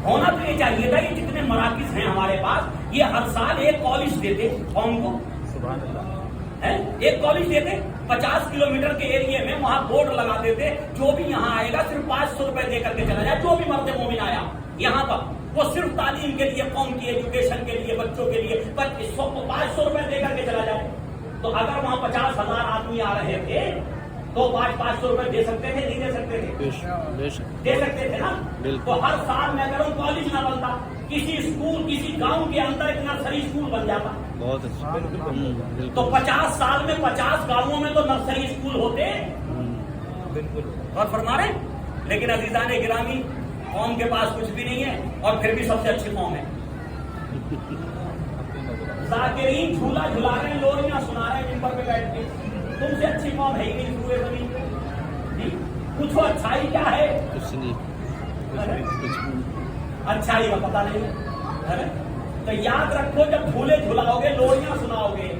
ہونا تو یہ چاہیے تھا. یہ جتنے مراکز ہیں ہمارے پاس یہ ہر سال ایک کالج دیتے قوم کو. سبحان اللہ. ایک کالج دیتے 50 کلومیٹر کے ایریے میں, وہاں بورڈ لگا دیتے جو بھی یہاں آئے گا صرف 500 روپے دے کر کے چلا جائے. جو بھی مرد مومن آیا یہاں پر وہ صرف تعلیم کے لیے, قوم کی ایجوکیشن کے لیے, بچوں کے لیے 500 روپے دے کر کے چلا جائے. تو اگر وہاں 50,000 آدمی آ رہے تھے تو 500 روپے دے سکتے تھے, نہیں دے سکتے تھے؟ دے سکتے تھے نا. تو ہر سال میں اگر وہ کالج نہ بنتا, کسی اسکول کسی گاؤں کے اندر ایک نرسری اسکول بن جاتا. بہت اچھا. تو 50 سال میں 50 گاؤں میں تو نرسری اسکول ہوتے. بالکل. اور فرما رہے. لیکن عزیزان گرامی, قوم کے پاس کچھ بھی نہیں ہے اور پھر بھی سب سے اچھی قوم ہے. ذاکرین جھولا جھلا رہے ہیں, لوریاں سنا رہے ہیں ممبر پہ بیٹھ کے. تم سے اچھی قوم ہے ہی نہیں پورے زمین پہ. پوچھو اچھائی کیا ہے؟ کچھ نہیں. اچھائی کا پتہ نہیں. تو یاد رکھو, جب جھولے جھلاؤ گے, لوریاں سناؤ گے,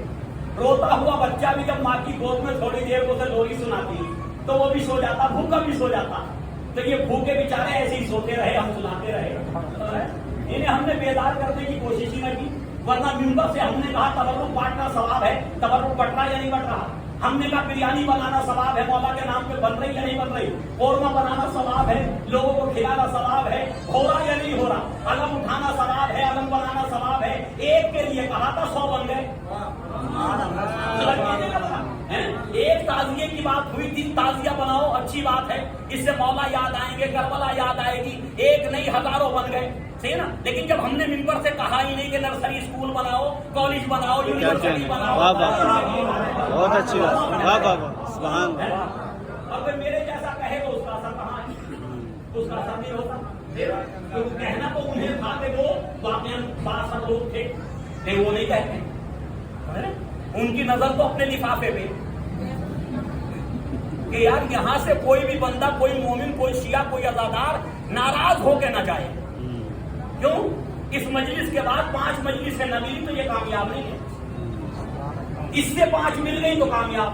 روتا ہوا بچہ بھی جب ماں کی گود میں تھوڑی دیر کو لوری سناتی تو وہ بھی سو جاتا, بھوکا بھی سو جاتا. تو یہ بھوکے بیچارے ایسے ہی سوتے رہے, ہم سناتے رہے. انہیں ہم نے بیدار کرنے کی کوشش ہی نہ کی. ورنہ ممبر سے ہم نے کہا تبرک بانٹنا ثواب ہے, تبرک بٹ رہا یا نہیں بٹ رہا. ہم نے کہا بریانی بنانا ثواب ہے, مولا کے نام پہ بن رہی یا نہیں بن رہی. قورمہ بنانا ثواب ہے, لوگوں کو کھلانا ثواب ہے, ہو رہا یا نہیں ہو رہا. علم اٹھانا ثواب ہے, علم بنانا ثواب ہے. ایک کے لیے کہا تھا 100 بن گئے. ایک تعزیے کی بات ہوئی تھی, تعزیہ بناؤ اچھی بات ہے, اس سے مولا یاد آئیں گے, کربلا یاد آئے گی. ایک نہیں ہزاروں بن گئے, صحیح نا. لیکن جب ہم نے ممبر سے کہا ہی نہیں کہ نرسری اسکول بناؤ, کالج بناؤ, یونیورسٹی بناؤ, بہت اچھی بات. واہ واہ واہ, سبحان اللہ. اور پھر میرے جیسا کہے تو اس کا اثر کہاں ہے؟ اس کا اثر نہیں ہوتا. کہنا تو انہیں تھا کہ وہ واقعی 62 لوگ تھے, لیکن وہ نہیں کہتے. ان کی نظر تو اپنے لفافے پہ کہ یار یہاں سے کوئی بھی بندہ, کوئی مومن, کوئی شیعہ, کوئی عزادار ناراض ہو کے نہ جائے. کیوں؟ اس مجلس کے بعد 5 مجلس سے نہ ملی تو یہ کامیاب نہیں ہے. اس سے 5 مل گئی تو کامیاب.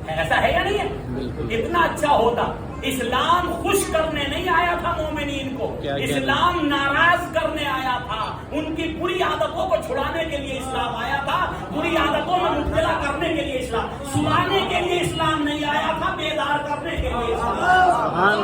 ایسا ہے یا نہیں ہے؟ اتنا اچھا ہوتا. اسلام خوش کرنے نہیں آیا تھا مومنین کو, اسلام ناراض کرنے آیا تھا. ان کی بری عادتوں کو چھڑانے کے لیے اسلام آیا تھا, بری عادتوں میں مبتلا کرنے کے لیے اسلام, سلانے کے لیے اسلام نہیں آیا تھا, بیدار کرنے کے لیے اسلام.